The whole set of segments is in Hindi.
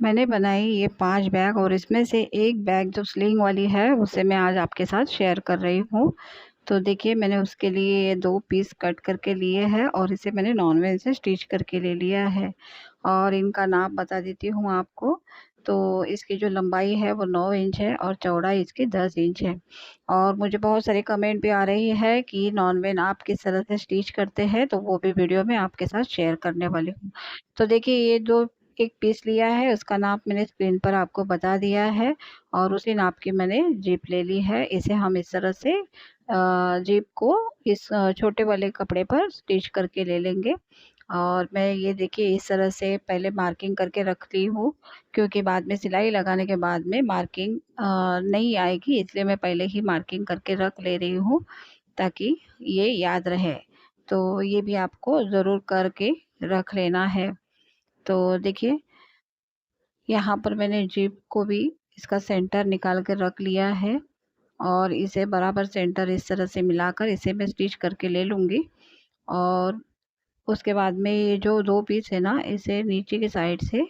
मैंने बनाई ये 5 बैग और इसमें से एक बैग जो स्लिंग वाली है उसे मैं आज आपके साथ शेयर कर रही हूँ। तो देखिए मैंने उसके लिए ये 2 पीस कट करके लिए हैं और इसे मैंने नॉनवेज से स्टिच करके ले लिया है। और इनका नाप बता देती हूँ आपको। तो इसकी जो लंबाई है वो 9 इंच है और चौड़ाई इसकी 10 इंच है। और मुझे बहुत सारे कमेंट भी आ रही है कि नॉनवेज आप किस तरह से स्टिच करते हैं, तो वो भी वीडियो में आपके साथ शेयर करने वाली हूँ। तो देखिए ये जो एक पीस लिया है उसका नाप मैंने स्क्रीन पर आपको बता दिया है और उसी नाप की मैंने जिप ले ली है। इसे हम इस तरह से जिप को इस छोटे वाले कपड़े पर स्टिच करके ले लेंगे। और मैं ये देखिए इस तरह से पहले मार्किंग करके रख ली हूँ, क्योंकि बाद में सिलाई लगाने के बाद में मार्किंग नहीं आएगी, इसलिए मैं पहले ही मार्किंग करके रख ले रही हूँ ताकि ये याद रहे। तो ये भी आपको ज़रूर करके रख लेना है। तो देखिए यहाँ पर मैंने जिप को भी इसका सेंटर निकाल कर रख लिया है और इसे बराबर सेंटर इस तरह से मिलाकर इसे मैं स्टिच करके ले लूँगी। और उसके बाद में ये जो 2 पीस है ना, इसे नीचे की साइड से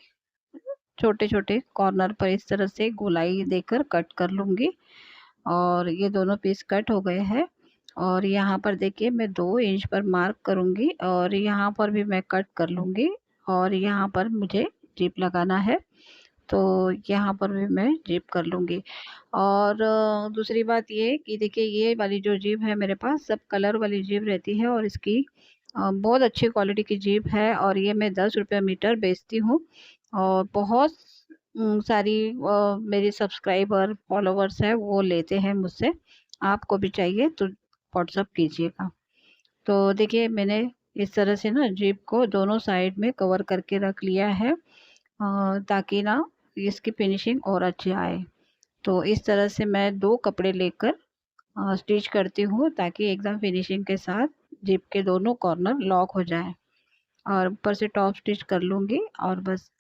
छोटे-छोटे कॉर्नर पर इस तरह से गोलाई देकर कट कर लूँगी। और ये दोनों पीस कट हो गए हैं। और यहाँ पर देखिए मैं 2 इंच पर मार्क करूँगी और यहाँ पर भी मैं कट कर लूँगी। और यहाँ पर मुझे जिप लगाना है, तो यहाँ पर भी मैं जिप कर लूँगी। और दूसरी बात ये कि देखिए ये वाली जो जिप है मेरे पास सब कलर वाली जिप रहती है और इसकी बहुत अच्छी क्वालिटी की जिप है और ये मैं 10 रुपये मीटर बेचती हूँ। और बहुत सारी मेरे सब्सक्राइबर फॉलोवर्स हैं वो लेते हैं मुझसे। आपको भी चाहिए तो व्हाट्सअप कीजिएगा। तो देखिए मैंने इस तरह से ना जिप को दोनों साइड में कवर करके रख लिया है, ताकि ना इसकी फिनिशिंग और अच्छी आए। तो इस तरह से मैं 2 कपड़े लेकर स्टिच करती हूँ ताकि एकदम फिनिशिंग के साथ जिप के दोनों कॉर्नर लॉक हो जाए। और ऊपर से टॉप स्टिच कर लूँगी और बस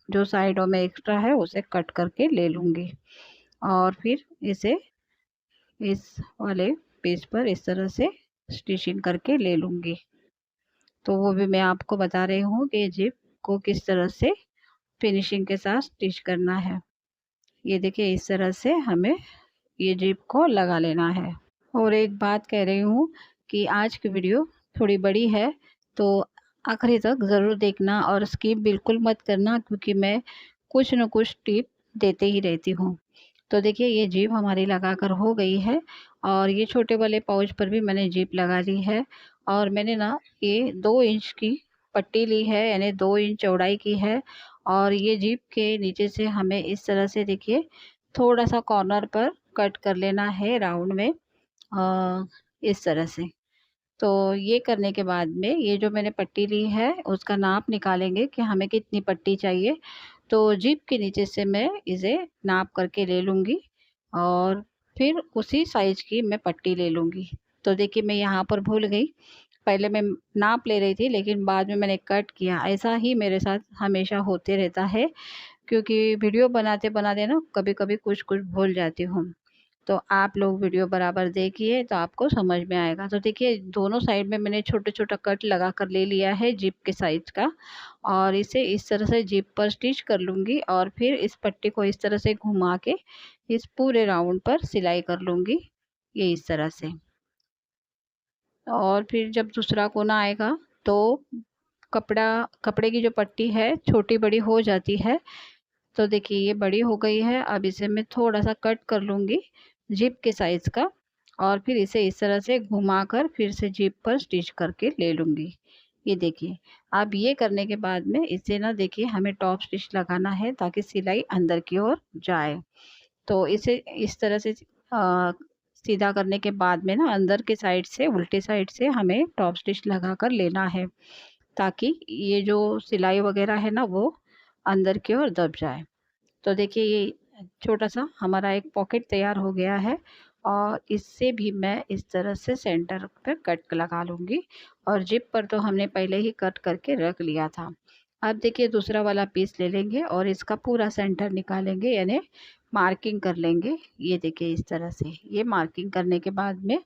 जो साइडों में एक्स्ट्रा है उसे कट करके ले लूँगी। और फिर इसे इस वाले पेज पर इस तरह से स्टिचिंग करके ले लूँगी। तो वो भी मैं आपको बता रही हूँ कि जिप को किस तरह से फिनिशिंग के साथ स्टिच करना है। ये देखिए इस तरह से हमें ये जिप को लगा लेना है। और एक बात कह रही हूँ कि आज की वीडियो थोड़ी बड़ी है, तो आखिरी तक ज़रूर देखना और स्किप बिल्कुल मत करना, क्योंकि मैं कुछ न कुछ टिप देते ही रहती हूँ। तो देखिए ये जिप हमारी लगाकर हो गई है और ये छोटे वाले पाउच पर भी मैंने जिप लगा ली है। और मैंने ना ये 2 इंच की पट्टी ली है, यानी 2 इंच चौड़ाई की है। और ये जिप के नीचे से हमें इस तरह से देखिए थोड़ा-सा कॉर्नर पर कट कर लेना है राउंड में, इस तरह से। तो ये करने के बाद में ये जो मैंने पट्टी ली है उसका नाप निकालेंगे कि हमें कितनी पट्टी चाहिए। तो जिप के नीचे से मैं इसे नाप करके ले लूँगी और फिर उसी साइज़ की मैं पट्टी ले लूँगी। तो देखिए मैं यहाँ पर भूल गई, पहले मैं नाप ले रही थी लेकिन बाद में मैंने कट किया। ऐसा ही मेरे साथ हमेशा होते रहता है, क्योंकि वीडियो बनाते-बनाते ना कभी-कभी कुछ-कुछ भूल जाती हूँ। तो आप लोग वीडियो बराबर देखिए तो आपको समझ में आएगा। तो देखिए दोनों साइड में मैंने छोटा-छोटा कट लगा कर ले लिया है जिप के साइज़ का। और इसे इस तरह से जिप पर स्टिच कर लूँगी और फिर इस पट्टी को इस तरह से घुमा के इस पूरे राउंड पर सिलाई कर लूँगी, ये इस तरह से। और फिर जब दूसरा कोना आएगा तो कपड़ा कपड़े की जो पट्टी है छोटी-बड़ी हो जाती है। तो देखिए ये बड़ी हो गई है, अब इसे मैं थोड़ा-सा कट कर लूँगी जिप के साइज़ का और फिर इसे इस तरह से घुमाकर फिर से जिप पर स्टिच करके ले लूँगी। ये देखिए, अब ये करने के बाद में इसे ना देखिए हमें टॉप स्टिच लगाना है ताकि सिलाई अंदर की ओर जाए। तो इसे इस तरह से सीधा करने के बाद में ना अंदर के साइड से उल्टे साइड से हमें टॉप स्टिच लगाकर लेना है, ताकि ये जो सिलाई वगैरह है ना वो अंदर की ओर दब जाए। तो देखिए ये छोटा-सा हमारा एक पॉकेट तैयार हो गया है और इससे भी मैं इस तरह से सेंटर पे कट लगा लूँगी। और जिप पर तो हमने पहले ही कट करके रख लिया था। अब देखिए दूसरा वाला पीस ले लेंगे और इसका पूरा सेंटर निकालेंगे, यानी मार्किंग कर लेंगे। ये देखिए इस तरह से ये मार्किंग करने के बाद में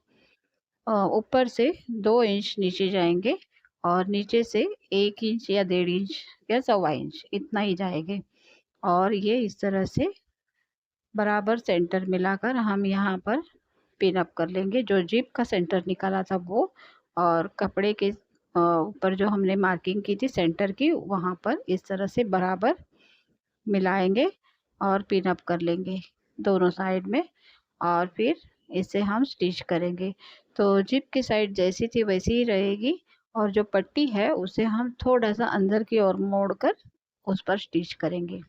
ऊपर से 2 इंच नीचे जाएँगे और नीचे से 1 इंच या 1.5 इंच या सवा इंच इतना ही जाएँगे। और ये इस तरह से बराबर सेंटर मिलाकर हम यहाँ पर पिन अप कर लेंगे। जो जिप का सेंटर निकाला था वो, और कपड़े के ऊपर जो हमने मार्किंग की थी सेंटर की, वहाँ पर इस तरह से बराबर मिलाएंगे और पिन अप कर लेंगे दोनों साइड में। और फिर इसे हम स्टिच करेंगे। तो जिप की साइड जैसी थी वैसी ही रहेगी, और जो पट्टी है उसे हम थोड़ा सा अंदर की ओर मोड़ कर उस पर स्टिच करेंगे।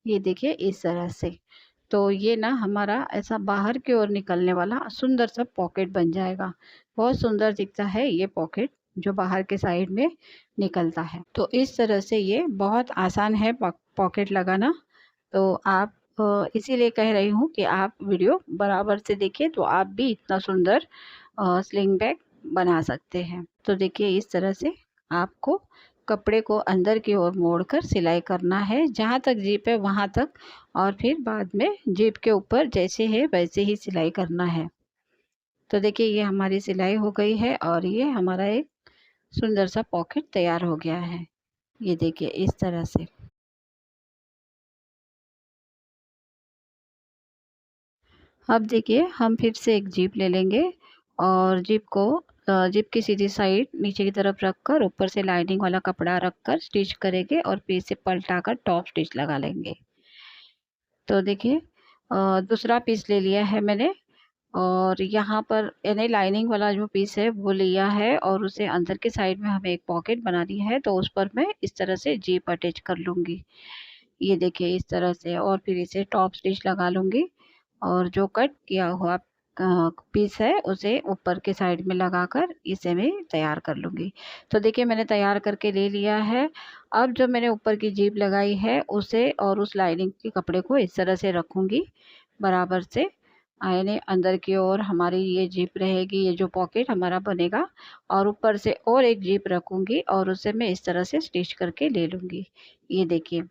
ये देखिए इस तरह से। तो ये ना हमारा ऐसा बाहर की ओर निकलने वाला सुंदर सा पॉकेट बन जाएगा। बहुत सुंदर दिखता है ये पॉकेट जो बाहर के साइड में निकलता है। तो इस तरह से ये बहुत आसान है पॉकेट लगाना। तो आप इसीलिए कह रही हूँ कि आप वीडियो बराबर से देखिए तो आप भी इतना सुंदर स्लिंग बैग बना सकते हैं। तो देखिए इस तरह से आपको कपड़े को अंदर की ओर मोड़कर सिलाई करना है, जहाँ तक जीप है वहाँ तक, और फिर बाद में जीप के ऊपर जैसे है वैसे ही सिलाई करना है। तो देखिए ये हमारी सिलाई हो गई है और ये हमारा एक सुंदर सा पॉकेट तैयार हो गया है। ये देखिए इस तरह से। अब देखिए हम फिर से एक जीप ले लेंगे और जीप की सीधी साइड नीचे की तरफ रखकर ऊपर से लाइनिंग वाला कपड़ा रखकर स्टिच करेंगे और फिर से पलटाकर टॉप स्टिच लगा लेंगे। तो देखिए दूसरा पीस ले लिया है मैंने, और यहाँ पर यानी लाइनिंग वाला जो पीस है वो लिया है, और उसे अंदर के साइड में हमें एक पॉकेट बनानी है, तो उस पर मैं इस तरह से जीप अटैच कर लूँगी। ये देखिए इस तरह से, और फिर इसे टॉप स्टिच लगा लूँगी, और जो कट किया हुआ पीस है उसे ऊपर के साइड में लगाकर इसे मैं तैयार कर लूँगी। तो देखिए मैंने तैयार करके ले लिया है। अब जो मैंने ऊपर की जीप लगाई है उसे और उस लाइनिंग के कपड़े को इस तरह से रखूँगी बराबर से। यानी अंदर की ओर हमारी ये जीप रहेगी, ये जो पॉकेट हमारा बनेगा, और ऊपर से और एक जीप रखूँगी और उसे मैं इस तरह से स्टिच करके ले लूँगी। ये देखिए,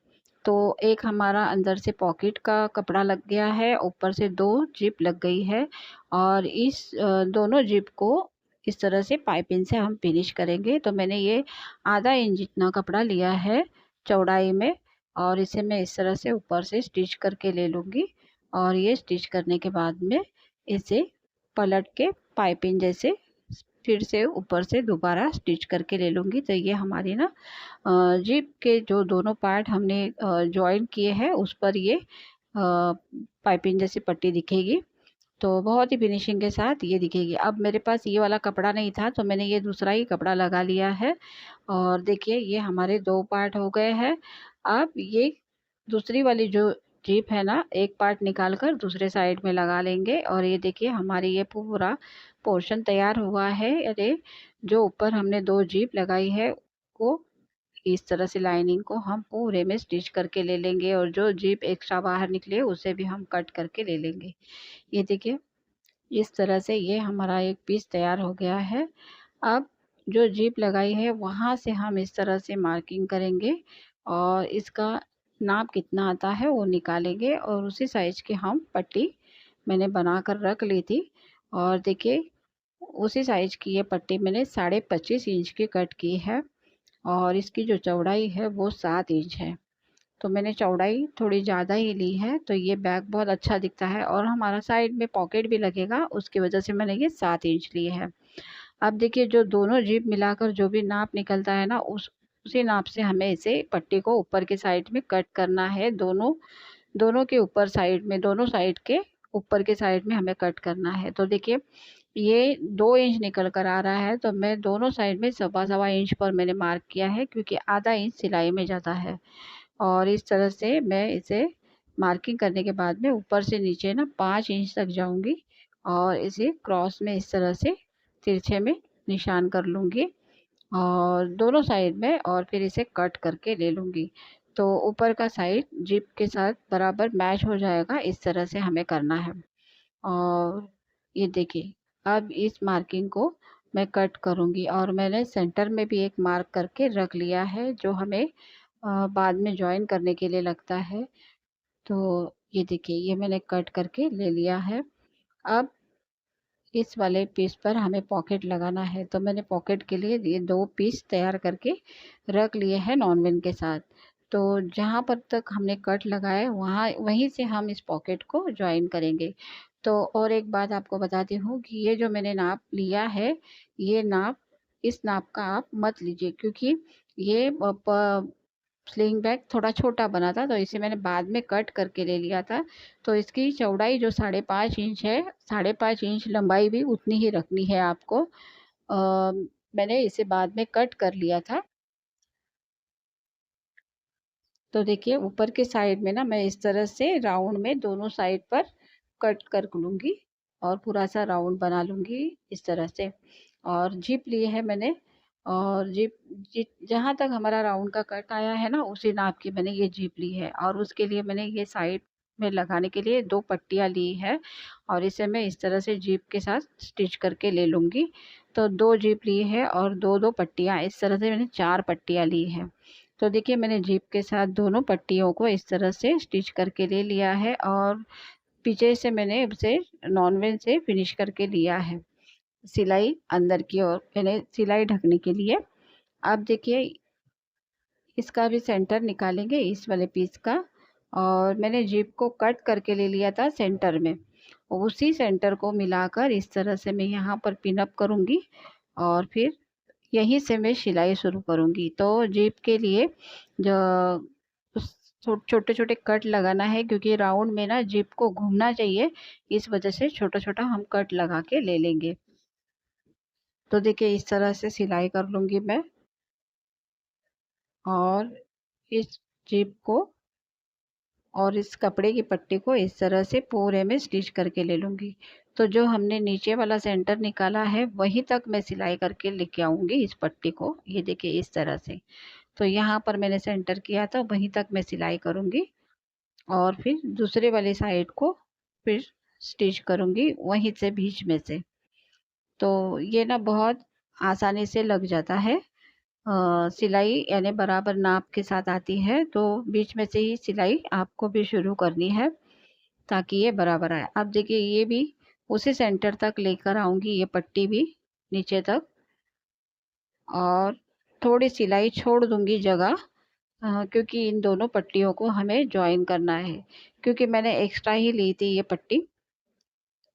तो एक हमारा अंदर से पॉकेट का कपड़ा लग गया है, ऊपर से 2 जिप लग गई है, और इस दोनों जिप को इस तरह से पाइपिंग से हम फिनिश करेंगे। तो मैंने ये आधा इंच जितना कपड़ा लिया है चौड़ाई में, और इसे मैं इस तरह से ऊपर से स्टिच करके ले लूँगी, और ये स्टिच करने के बाद में इसे पलट के पाइपिंग जैसे फिर से ऊपर से दोबारा स्टिच करके ले लूँगी। तो ये हमारी ना जिप के जो दोनों पार्ट हमने जॉइन किए हैं उस पर ये पाइपिंग जैसी पट्टी दिखेगी। तो बहुत ही फिनिशिंग के साथ ये दिखेगी। अब मेरे पास ये वाला कपड़ा नहीं था तो मैंने ये दूसरा ही कपड़ा लगा लिया है, और देखिए ये हमारे 2 पार्ट हो गए हैं। अब ये दूसरी वाली जो जिप है ना, एक पार्ट निकाल कर दूसरे साइड में लगा लेंगे, और ये देखिए हमारी ये पूरा पोर्शन तैयार हुआ है। अरे जो ऊपर हमने 2 जिप लगाई है वो इस तरह से लाइनिंग को हम पूरे में स्टिच करके ले लेंगे, और जो जिप एक्स्ट्रा बाहर निकले उसे भी हम कट करके ले लेंगे। ये देखिए इस तरह से ये हमारा एक पीस तैयार हो गया है। अब जो जिप लगाई है वहाँ से हम इस तरह से मार्किंग करेंगे, और इसका नाप कितना आता है वो निकालेंगे, और उसी साइज की हम पट्टी मैंने बना कर रख ली थी। और देखिए उसी साइज की ये पट्टी मैंने 25.5 इंच की कट की है, और इसकी जो चौड़ाई है वो 7 इंच है। तो मैंने चौड़ाई थोड़ी ज़्यादा ही ली है, तो ये बैग बहुत अच्छा दिखता है, और हमारा साइड में पॉकेट भी लगेगा, उसकी वजह से मैंने ये 7 इंच ली है। अब देखिए जो दोनों जिप मिलाकर जो भी नाप निकलता है ना, उसी नाप से हमें इसे पट्टी को ऊपर के साइड में कट करना है। दोनों दोनों के ऊपर साइड में, दोनों साइड के ऊपर के साइड में हमें कट करना है। तो देखिए ये 2 इंच निकल कर आ रहा है, तो मैं दोनों साइड में सवा सवा इंच पर मैंने मार्क किया है, क्योंकि आधा इंच सिलाई में जाता है। और इस तरह से मैं इसे मार्किंग करने के बाद में ऊपर से नीचे ना 5 इंच तक जाऊंगी, और इसे क्रॉस में इस तरह से तिरछे में निशान कर लूँगी, और दोनों साइड में, और फिर इसे कट करके ले लूँगी। तो ऊपर का साइड जिप के साथ बराबर मैच हो जाएगा, इस तरह से हमें करना है। और ये देखिए अब इस मार्किंग को मैं कट करूँगी, और मैंने सेंटर में भी एक मार्क करके रख लिया है जो हमें बाद में जॉइन करने के लिए लगता है। तो ये देखिए ये मैंने कट करके ले लिया है। अब इस वाले पीस पर हमें पॉकेट लगाना है, तो मैंने पॉकेट के लिए ये 2 पीस तैयार करके रख लिए हैं नॉन विन के साथ। तो जहाँ पर तक हमने कट लगाए वहाँ वहीं से हम इस पॉकेट को ज्वाइन करेंगे। तो और एक बात आपको बताती हूँ कि ये जो मैंने नाप लिया है, ये नाप इस नाप का आप मत लीजिए, क्योंकि ये स्लिंग बैग थोड़ा छोटा बना था, तो इसे मैंने बाद में कट करके ले लिया था। तो इसकी चौड़ाई जो 5.5 इंच है, 5.5 इंच लंबाई भी उतनी ही रखनी है आपको। मैंने इसे बाद में कट कर लिया था। तो देखिए ऊपर के साइड में ना मैं इस तरह से राउंड में दोनों साइड पर कट कर लूँगी और पूरा सा राउंड बना लूँगी इस तरह से। और जिप लिए है मैंने, और जिप जहाँ तक हमारा राउंड का कट आया है ना, उसी नाप की मैंने ये जिप ली है। और उसके लिए मैंने ये साइड में लगाने के लिए 2 पट्टियाँ ली है, और इसे मैं इस तरह से जिप के साथ स्टिच करके ले लूँगी। तो 2 जिप ली है और 2-2 पट्टियाँ, इस तरह से मैंने 4 पट्टियाँ ली है। तो देखिए मैंने जिप के साथ दोनों पट्टियों को इस तरह से स्टिच करके ले लिया है, और पीछे से मैंने उसे नॉनवेज से फिनिश करके लिया है, सिलाई अंदर की ओर मैंने सिलाई ढकने के लिए। अब देखिए इसका भी सेंटर निकालेंगे इस वाले पीस का, और मैंने जिप को कट करके ले लिया था सेंटर में, उसी सेंटर को मिलाकर इस तरह से मैं यहाँ पर पिन अप करूँगी, और फिर यहीं से मैं सिलाई शुरू करूँगी। तो जिप के लिए जो छोटे छोटे कट लगाना है, क्योंकि राउंड में ना जिप को घूमना चाहिए, इस वजह से छोटा छोटा हम कट लगा के ले लेंगे। तो देखिए इस तरह से सिलाई कर लूँगी मैं, और इस जिप को और इस कपड़े की पट्टी को इस तरह से पूरे में स्टिच करके ले लूँगी। तो जो हमने नीचे वाला सेंटर निकाला है वहीं तक मैं सिलाई करके लेके आऊँगी इस पट्टी को, ये देखिए इस तरह से। तो यहाँ पर मैंने सेंटर किया था, वहीं तक मैं सिलाई करूँगी, और फिर दूसरे वाली साइड को फिर स्टिच करूँगी वहीं से बीच में से। तो ये ना बहुत आसानी से लग जाता है। सिलाई यानी बराबर नाप के साथ आती है, तो बीच में से ही सिलाई आपको भी शुरू करनी है ताकि ये बराबर आए। अब देखिए ये भी उसी सेंटर तक लेकर आऊँगी, ये पट्टी भी नीचे तक, और थोड़ी सिलाई छोड़ दूँगी जगह, क्योंकि इन दोनों पट्टियों को हमें जॉइन करना है, क्योंकि मैंने एक्स्ट्रा ही ली थी ये पट्टी।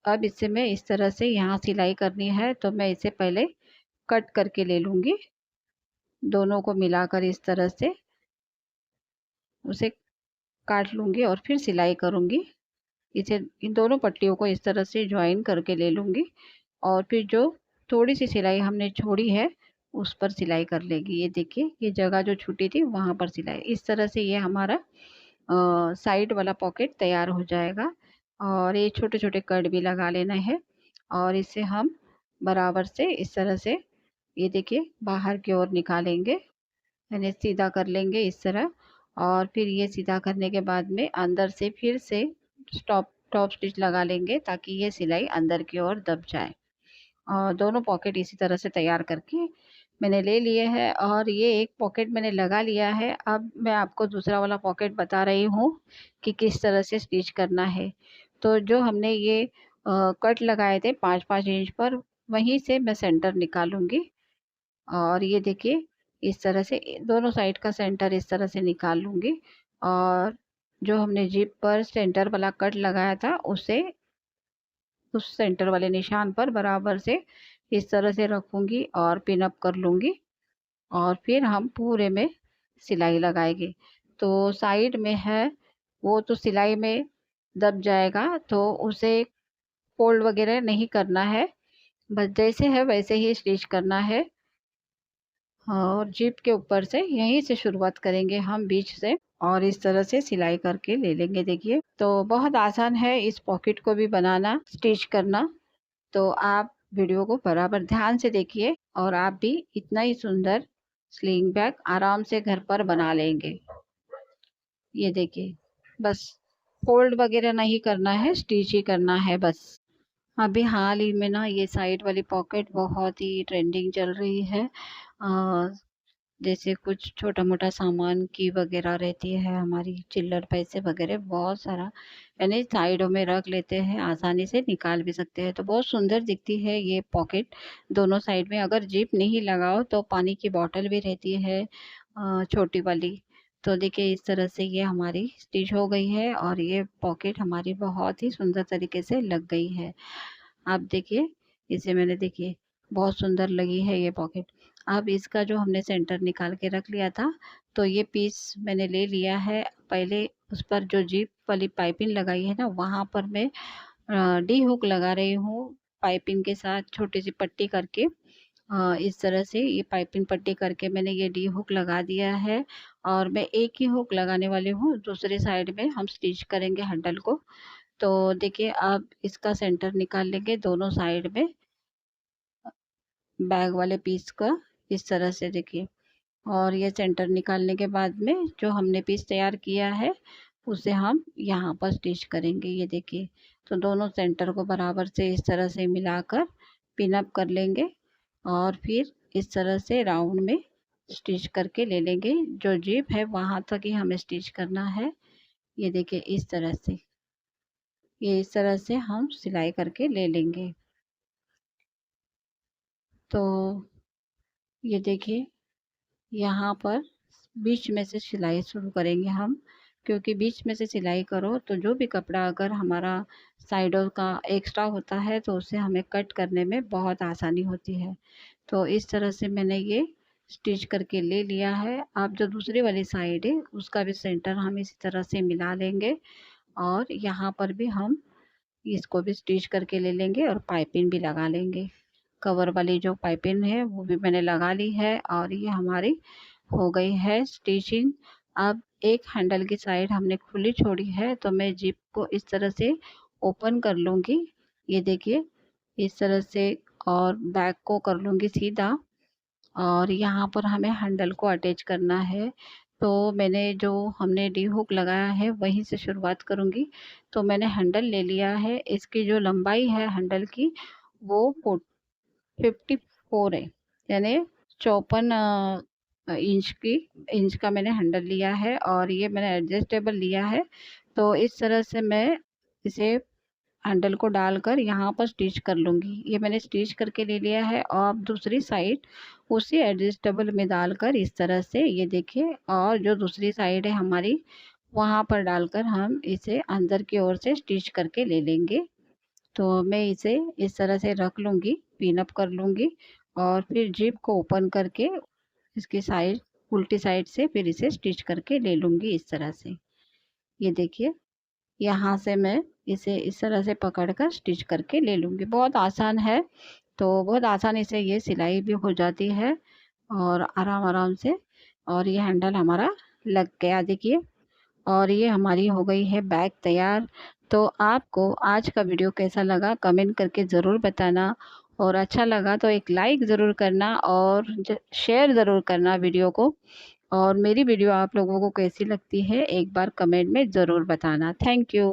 अब इससे मैं इस तरह से यहाँ सिलाई करनी है, तो मैं इसे पहले कट करके ले लूँगी, दोनों को मिलाकर इस तरह से उसे काट लूँगी और फिर सिलाई करूँगी। इसे इन दोनों पट्टियों को इस तरह से जॉइन करके ले लूँगी, और फिर जो थोड़ी सी सिलाई हमने छोड़ी है उस पर सिलाई कर लेगी। ये देखिए ये जगह जो छूटी थी वहाँ पर सिलाई, इस तरह से ये हमारा साइड वाला पॉकेट तैयार हो जाएगा। और ये छोटे छोटे कट भी लगा लेना है, और इसे हम बराबर से इस तरह से ये देखिए बाहर की ओर निकालेंगे, यानी सीधा कर लेंगे इस तरह। और फिर ये सीधा करने के बाद में अंदर से फिर से टॉप टॉप स्टिच लगा लेंगे, ताकि ये सिलाई अंदर की ओर दब जाए। और दोनों पॉकेट इसी तरह से तैयार करके मैंने ले लिए हैं, और ये एक पॉकेट मैंने लगा लिया है। अब मैं आपको दूसरा वाला पॉकेट बता रही हूँ कि किस तरह से स्टिच करना है। तो जो हमने ये कट लगाए थे 5-5 इंच पर, वहीं से मैं सेंटर निकालूंगी, और ये देखिए इस तरह से दोनों साइड का सेंटर इस तरह से निकाल लूँगी, और जो हमने जिप पर सेंटर वाला कट लगाया था उसे उस सेंटर वाले निशान पर बराबर से इस तरह से रखूँगी और पिन अप कर लूँगी, और फिर हम पूरे में सिलाई लगाएंगे। तो साइड में है वो तो सिलाई में दब जाएगा, तो उसे फोल्ड वगैरह नहीं करना है, बस जैसे है वैसे ही स्टिच करना है। हाँ, और जिप के ऊपर से यहीं से शुरुआत करेंगे हम बीच से, और इस तरह से सिलाई करके ले लेंगे। देखिए तो बहुत आसान है इस पॉकेट को भी बनाना, स्टिच करना। तो आप वीडियो को बराबर ध्यान से देखिए, और आप भी इतना ही सुंदर स्लिंग बैग आराम से घर पर बना लेंगे। ये देखिए बस फोल्ड वगैरह नहीं करना है, स्टिच ही करना है बस। अभी हाल ही में ना ये साइड वाली पॉकेट बहुत ही ट्रेंडिंग चल रही है। जैसे कुछ छोटा मोटा सामान की वगैरह रहती है, हमारी चिल्लर पैसे वगैरह बहुत सारा, यानी साइडों में रख लेते हैं, आसानी से निकाल भी सकते हैं। तो बहुत सुंदर दिखती है ये पॉकेट। दोनों साइड में अगर जिप नहीं लगाओ तो पानी की बोतल भी रहती है छोटी वाली, तो देखिए इस तरह से ये हमारी स्टिच हो गई है और ये पॉकेट हमारी बहुत ही सुंदर तरीके से लग गई है। आप देखिए, इसे मैंने देखिए बहुत सुंदर लगी है ये पॉकेट। अब इसका जो हमने सेंटर निकाल के रख लिया था, तो ये पीस मैंने ले लिया है। पहले उस पर जो जीप वाली पाइपिंग लगाई है ना, वहाँ पर मैं डी हुक लगा रही हूँ पाइपिंग के साथ छोटी सी पट्टी करके। इस तरह से ये पाइपिंग पट्टी करके मैंने ये डी हुक लगा दिया है और मैं एक ही हुक लगाने वाली हूँ, दूसरी साइड में हम स्टिच करेंगे हैंडल को। तो देखिए आप इसका सेंटर निकाल लेंगे दोनों साइड में बैग वाले पीस का, इस तरह से देखिए। और ये सेंटर निकालने के बाद में जो हमने पीस तैयार किया है उसे हम यहाँ पर स्टिच करेंगे। ये देखिए, तो दोनों सेंटर को बराबर से इस तरह से मिलाकर पिन अप कर लेंगे और फिर इस तरह से राउंड में स्टिच करके ले लेंगे। जो जिप है वहाँ तक ही हमें स्टिच करना है। ये देखिए इस तरह से, ये इस तरह से हम सिलाई करके ले लेंगे। तो ये देखिए, यहाँ पर बीच में से सिलाई शुरू करेंगे हम, क्योंकि बीच में से सिलाई करो तो जो भी कपड़ा अगर हमारा साइडों का एक्स्ट्रा होता है तो उसे हमें कट करने में बहुत आसानी होती है। तो इस तरह से मैंने ये स्टिच करके ले लिया है। अब जो दूसरी वाली साइड है उसका भी सेंटर हम इसी तरह से मिला लेंगे और यहाँ पर भी हम इसको भी स्टिच करके ले लेंगे और पाइपिंग भी लगा लेंगे। कवर वाली जो पाइपिंग है वो भी मैंने लगा ली है और ये हमारी हो गई है स्टिचिंग। अब एक हैंडल की साइड हमने खुली छोड़ी है तो मैं जिप को इस तरह से ओपन कर लूँगी। ये देखिए इस तरह से, और बैक को कर लूँगी सीधा और यहाँ पर हमें हैंडल को अटैच करना है। तो मैंने जो हमने डी हुक लगाया है वहीं से शुरुआत करूँगी। तो मैंने हैंडल ले लिया है, इसकी जो लंबाई है हैंडल की वो 54 है, यानी 54 इंच का मैंने हैंडल लिया है और ये मैंने एडजस्टेबल लिया है। तो इस तरह से मैं इसे हैंडल को डालकर यहाँ पर स्टिच कर लूँगी। ये मैंने स्टिच करके ले लिया है और अब दूसरी साइड उसी एडजस्टेबल में डालकर इस तरह से, ये देखिए, और जो दूसरी साइड है हमारी वहाँ पर डालकर हम इसे अंदर की ओर से स्टिच करके ले लेंगे। तो मैं इसे इस तरह से रख लूँगी, पिन अप कर लूँगी और फिर जिप को ओपन करके इसकी साइड उल्टी साइड से फिर इसे स्टिच करके ले लूँगी इस तरह से। ये देखिए, यहाँ से मैं इसे इस तरह से पकड़कर स्टिच करके ले लूँगी। बहुत आसान है, तो बहुत आसानी से ये सिलाई भी हो जाती है और आराम-आराम से। और ये हैंडल हमारा लग गया देखिए, और ये हमारी हो गई है बैग तैयार। तो आपको आज का वीडियो कैसा लगा कमेंट करके ज़रूर बताना, और अच्छा लगा तो एक लाइक ज़रूर करना और शेयर ज़रूर करना वीडियो को। और मेरी वीडियो आप लोगों को कैसी लगती है एक बार कमेंट में ज़रूर बताना। Thank you.